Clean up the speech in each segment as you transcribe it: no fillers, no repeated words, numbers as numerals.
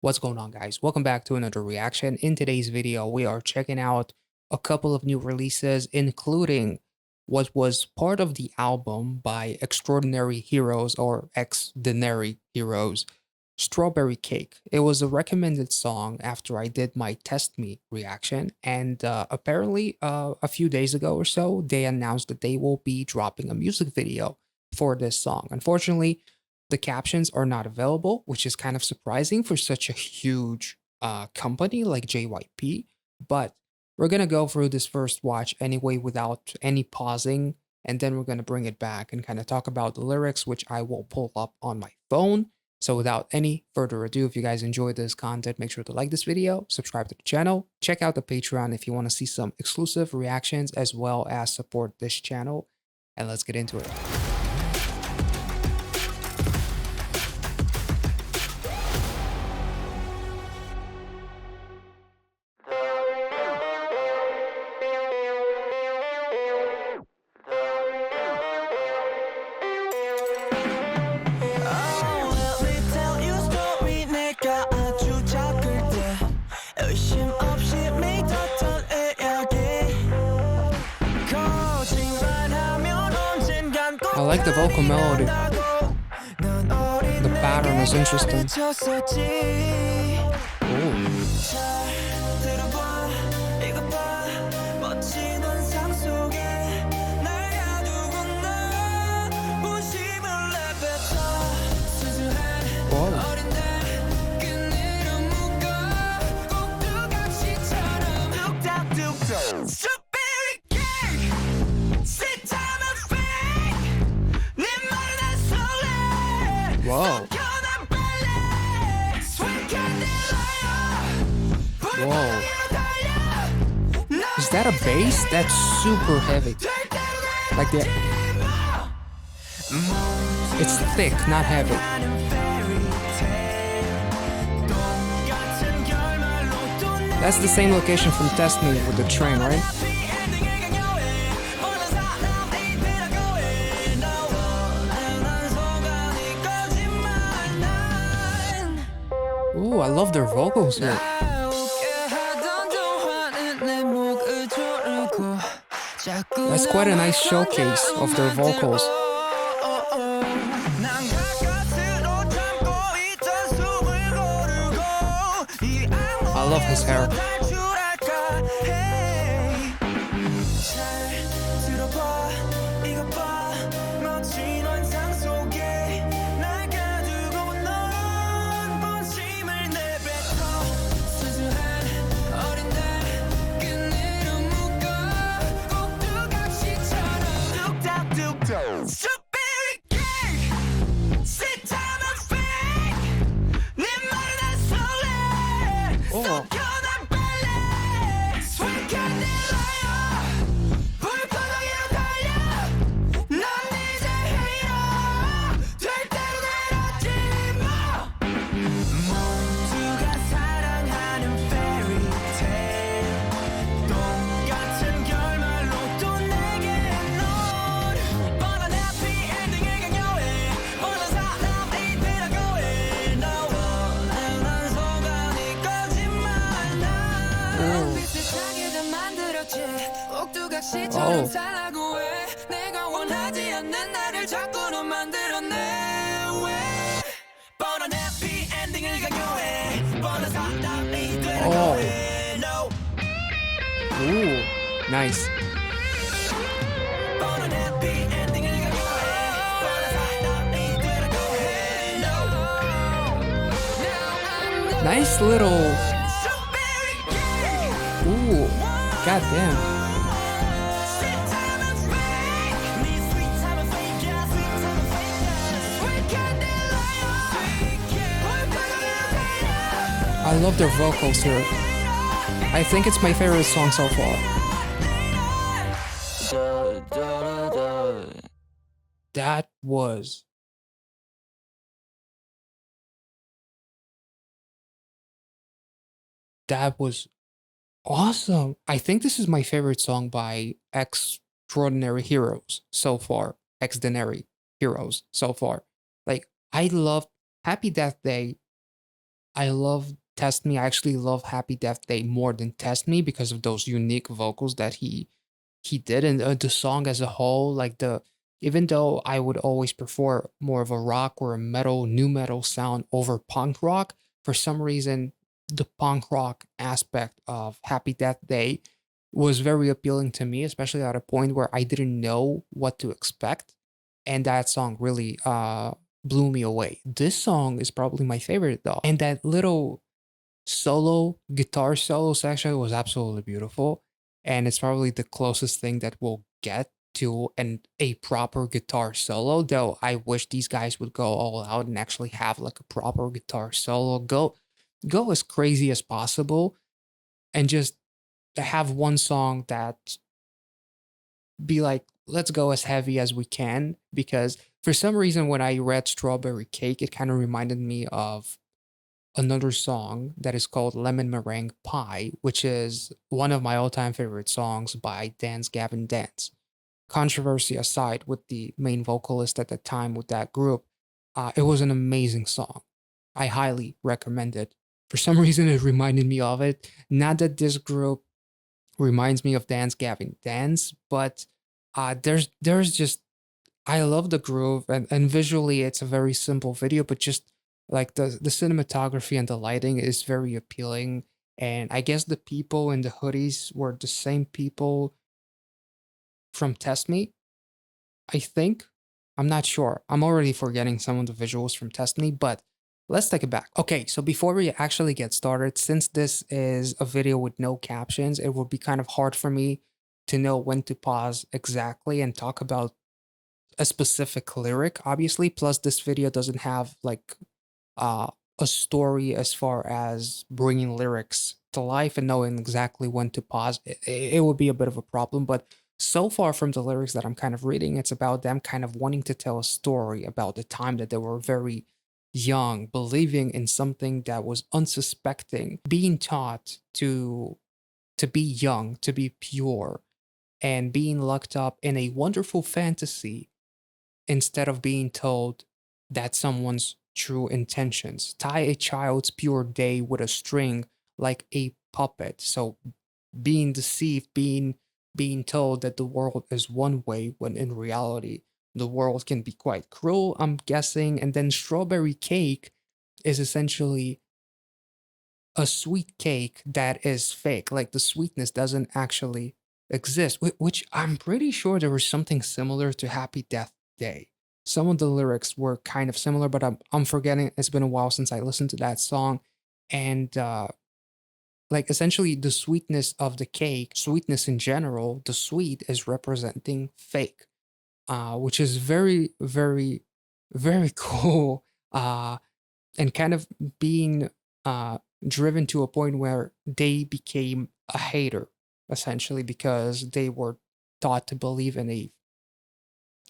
What's going on, guys? Welcome back to another reaction. In today's video, we are checking out a couple of new releases, including what was part of the album by Extraordinary Heroes or Xdinary Heroes, Strawberry Cake. It was a recommended song after I did my Test Me reaction, and apparently a few days ago or so, they announced that they will be dropping a music video for this song. Unfortunately, the captions are not available, which is kind of surprising for such a huge company like JYP. But we're going to go through this first watch anyway without any pausing. And then we're going to bring it back and kind of talk about the lyrics, which I will pull up on my phone. So without any further ado, if you guys enjoyed this content, make sure to like this video, subscribe to the channel, check out the Patreon if you want to see some exclusive reactions as well as support this channel. And let's get into it. I like the vocal melody. The pattern is interesting. Ooh. Whoa. Whoa. Is that a bass? That's super heavy. Like that. It's thick, not heavy. That's the same location from Test Me with the train, right? Ooh, I love their vocals here. That's quite a nice showcase of their vocals. I love his hair. Oh. Oh. Oh. Ooh, nice. Nice little. Ooh, goddamn. I love their vocals here. I think it's my favorite song so far. That was awesome. I think this is my favorite song by Extraordinary Heroes so far. Xdinary Heroes so far. Like, I love Happy Death Day I love Test Me. I actually love Happy Death Day more than Test Me because of those unique vocals that he did, and the song as a whole, like the even though I would always prefer more of a rock or a metal, new metal sound over punk rock, for some reason the punk rock aspect of Happy Death Day was very appealing to me, especially at a point where I didn't know what to expect, and that song really blew me away. This song is probably my favorite though, and that little guitar solo section was absolutely beautiful, and it's probably the closest thing that we'll get to a proper guitar solo, though I wish these guys would go all out and actually have like a proper guitar solo. Go as crazy as possible and just have one song that be like, let's go as heavy as we can, because for some reason when I read Strawberry Cake, it kind of reminded me of another song that is called Lemon Meringue Pie, which is one of my all-time favorite songs by Dance Gavin Dance. Controversy aside with the main vocalist at the time with that group, it was an amazing song. I highly recommend it. For some reason, it reminded me of it. Not that this group reminds me of Dance Gavin Dance, but there's just I love the groove, and visually it's a very simple video, but just like the cinematography and the lighting is very appealing. And I guess the people in the hoodies were the same people from Test Me, I think. I'm not sure. I'm already forgetting some of the visuals from Test Me, but let's take it back. Okay, so before we actually get started, since this is a video with no captions, it would be kind of hard for me to know when to pause exactly and talk about a specific lyric, obviously. Plus, this video doesn't have like uh, a story as far as bringing lyrics to life and knowing exactly when to pause. It would be a bit of a problem. But so far from the lyrics that I'm kind of reading, it's about them kind of wanting to tell a story about the time that they were very young, believing in something that was unsuspecting, being taught to be young, to be pure, and being locked up in a wonderful fantasy instead of being told that someone's true intentions. Tie a child's pure day with a string like a puppet. So being deceived, being told that the world is one way when in reality the world can be quite cruel, I'm guessing. And then Strawberry Cake is essentially a sweet cake that is fake. Like the sweetness doesn't actually exist, which I'm pretty sure there was something similar to Happy Death Day. Some of the lyrics were kind of similar, but I'm forgetting. It's been a while since I listened to that song, and like essentially the sweetness of the cake, sweetness in general, the sweet is representing fake, which is very, very, very cool. And kind of being uh, driven to a point where they became a hater, essentially, because they were taught to believe in a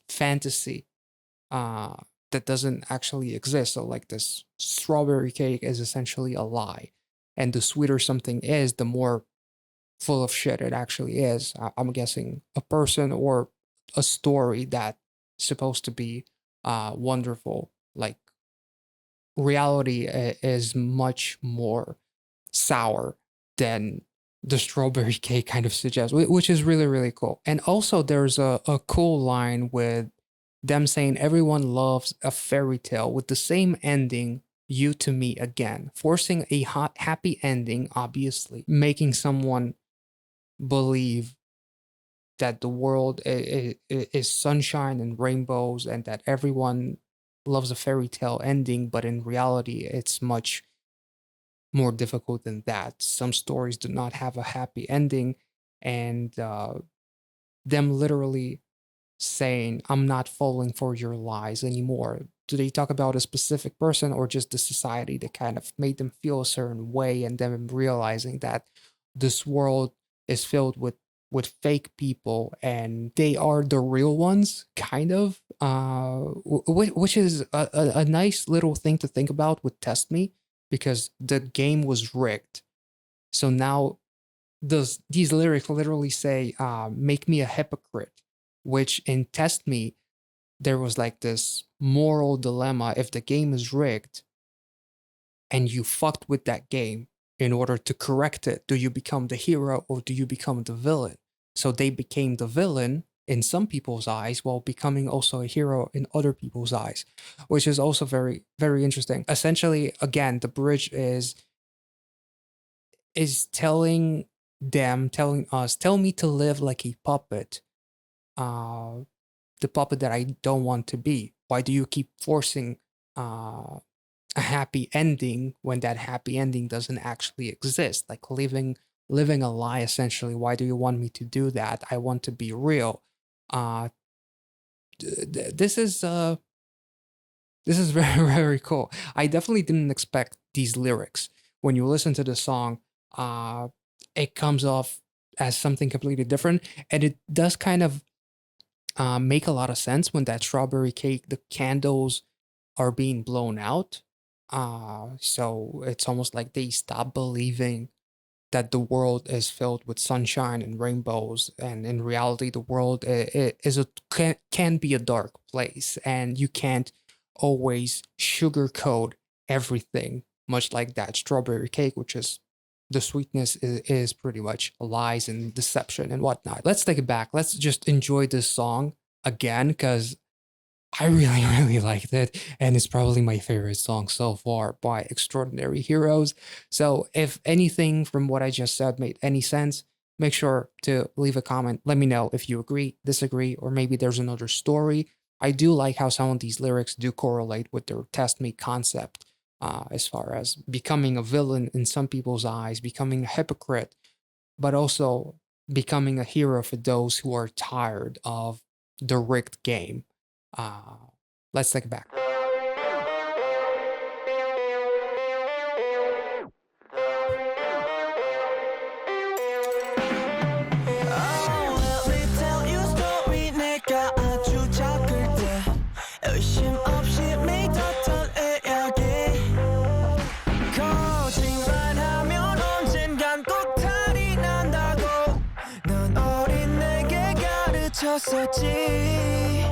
fantasy uh, that doesn't actually exist. So, like, this strawberry cake is essentially a lie. And the sweeter something is, the more full of shit it actually is. I'm guessing a person or a story that's supposed to be wonderful. Like, reality is much more sour than the strawberry cake kind of suggests, which is really, really cool. And also, there's a cool line with them saying, everyone loves a fairy tale with the same ending, you to me again, forcing a happy ending, obviously, making someone believe that the world is sunshine and rainbows and that everyone loves a fairy tale ending, but in reality, it's much more difficult than that. Some stories do not have a happy ending, and them literally saying, I'm not falling for your lies anymore. Do they talk about a specific person or just the society that kind of made them feel a certain way, and them realizing that this world is filled with fake people and they are the real ones, kind of, which is a nice little thing to think about with Test Me, because the game was rigged. So now these lyrics literally say, make me a hypocrite, which in Test Me, there was like this moral dilemma. If the game is rigged, and you fucked with that game in order to correct it. Do you become the hero or do you become the villain? So they became the villain in some people's eyes while becoming also a hero in other people's eyes, which is also very, very interesting. Essentially, again, the bridge is telling us, tell me to live like a puppet, uh, the puppet that I don't want to be. Why do you keep forcing uh, a happy ending when that happy ending doesn't actually exist? Like living a lie essentially. Why do you want me to do that? I want to be real. Uh, this is very very cool. I definitely didn't expect these lyrics. When you listen to the song, uh, it comes off as something completely different, and it does kind of make a lot of sense when that strawberry cake, the candles are being blown out. So it's almost like they stop believing that the world is filled with sunshine and rainbows, and in reality, the world is can be a dark place, and you can't always sugarcoat everything. Much like that strawberry cake, which is the sweetness is pretty much lies and deception and whatnot. Let's take it back. Let's just enjoy this song again because I really, really liked it, and it's probably my favorite song so far by Extraordinary Heroes. So, if anything from what I just said made any sense, make sure to leave a comment. Let me know if you agree, disagree, or maybe there's another story. I do like how some of these lyrics do correlate with their test me concept, as far as becoming a villain in some people's eyes, becoming a hypocrite, but also becoming a hero for those who are tired of the rigged game. Uh, let's take it back.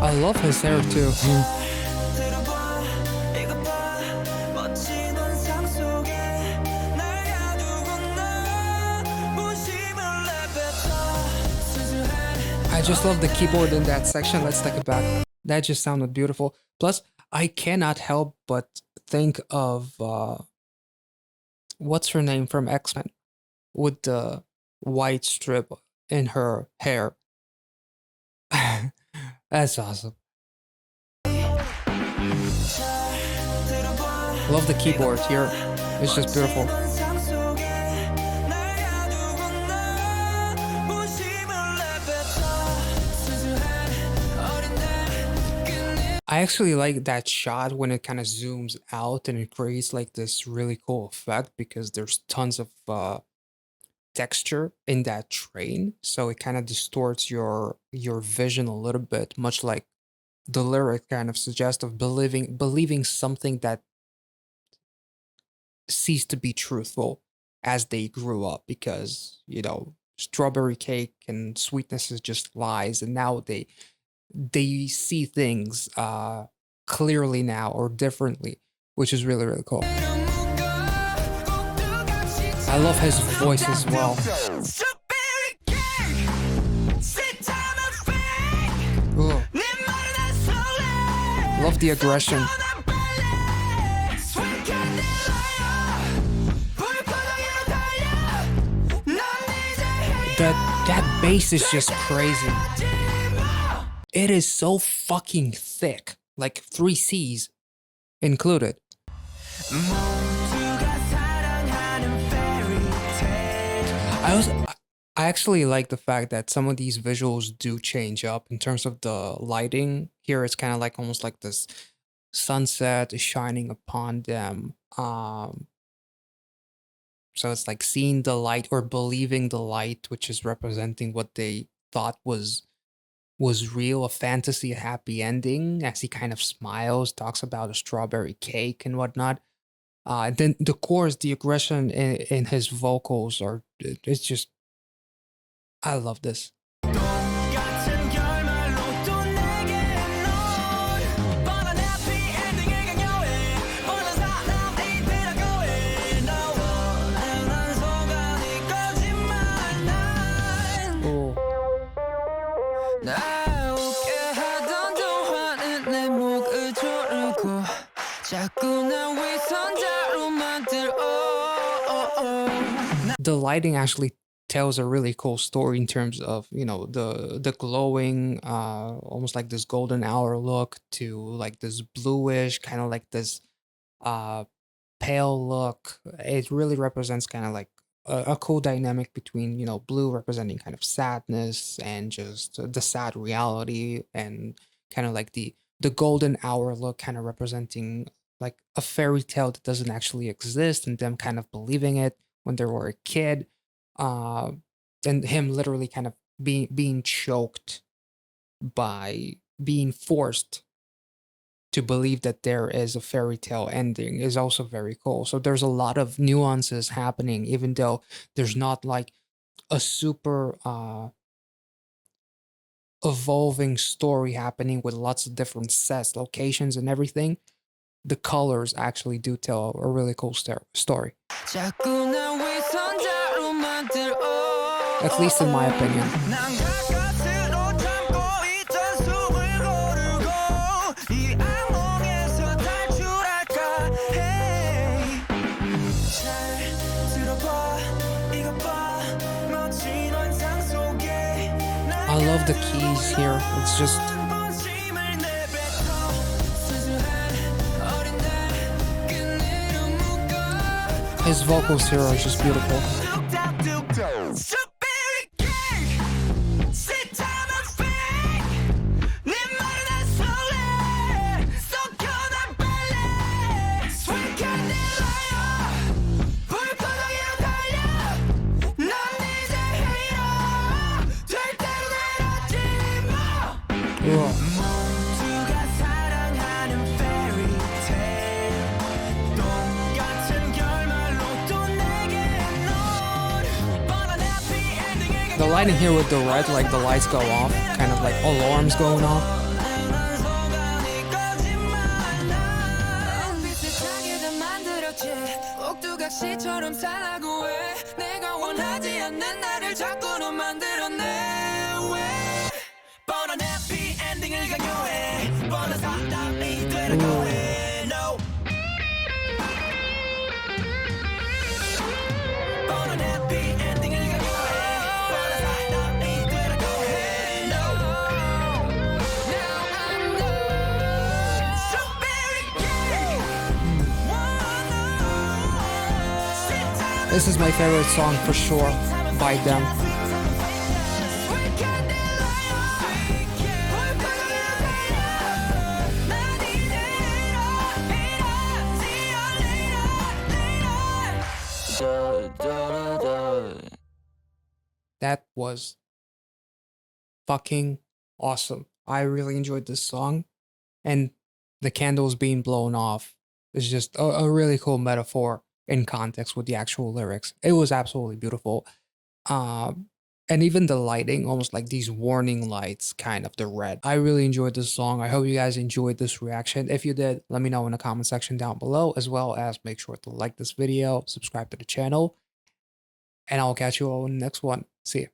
I love his hair too. I just love the keyboard in that section. Let's take it back. That just sounded beautiful. Plus, I cannot help but think of what's her name from X-Men with the white strip in her hair. That's awesome. Love the keyboard here. It's just beautiful. I actually like that shot when it kind of zooms out and it creates like this really cool effect because there's tons of texture in that train, so it kind of distorts your vision a little bit, much like the lyric kind of suggests of believing something that ceased to be truthful as they grew up because strawberry cake and sweetness is just lies, and now they see things clearly now or differently, which is really really cool. I love his voice as well. Ooh. Love the aggression. That bass is just crazy. It is so fucking thick, like 3 C's included. I actually like the fact that some of these visuals do change up in terms of the lighting. Here it's kind of like almost like this sunset is shining upon them. So it's like seeing the light or believing the light, which is representing what they thought was real, a fantasy, a happy ending, as he kind of smiles, talks about a strawberry cake and whatnot. And then the chorus, the aggression in his vocals it's just, I love this. The lighting actually tells a really cool story in terms of, the glowing, almost like this golden hour look to like this bluish, kind of like this uh pale look. It really represents kind of like a cool dynamic between, blue representing kind of sadness and just the sad reality, and kind of like the golden hour look kind of representing like a fairy tale that doesn't actually exist and them kind of believing it when they were a kid. Uh, and him literally kind of being choked by being forced to believe that there is a fairy tale ending is also very cool. So there's a lot of nuances happening, even though there's not like a super evolving story happening with lots of different sets, locations, and everything. The colors actually do tell a really cool story. At least in my opinion. I love the keys here. It's just his vocals here are just beautiful. The lighting here with the red, like the lights go off, kind of like alarms going off. This is my favorite song for sure by them. That was fucking awesome. I really enjoyed this song, and the candles being blown off is just a really cool metaphor in context with the actual lyrics. It was absolutely beautiful. Um, and even the lighting, almost like these warning lights, kind of the red. I really enjoyed this song. I hope you guys enjoyed this reaction. If you did, let me know in the comment section down below, as well as make sure to like this video, subscribe to the channel, and I'll catch you all in the next one. See ya.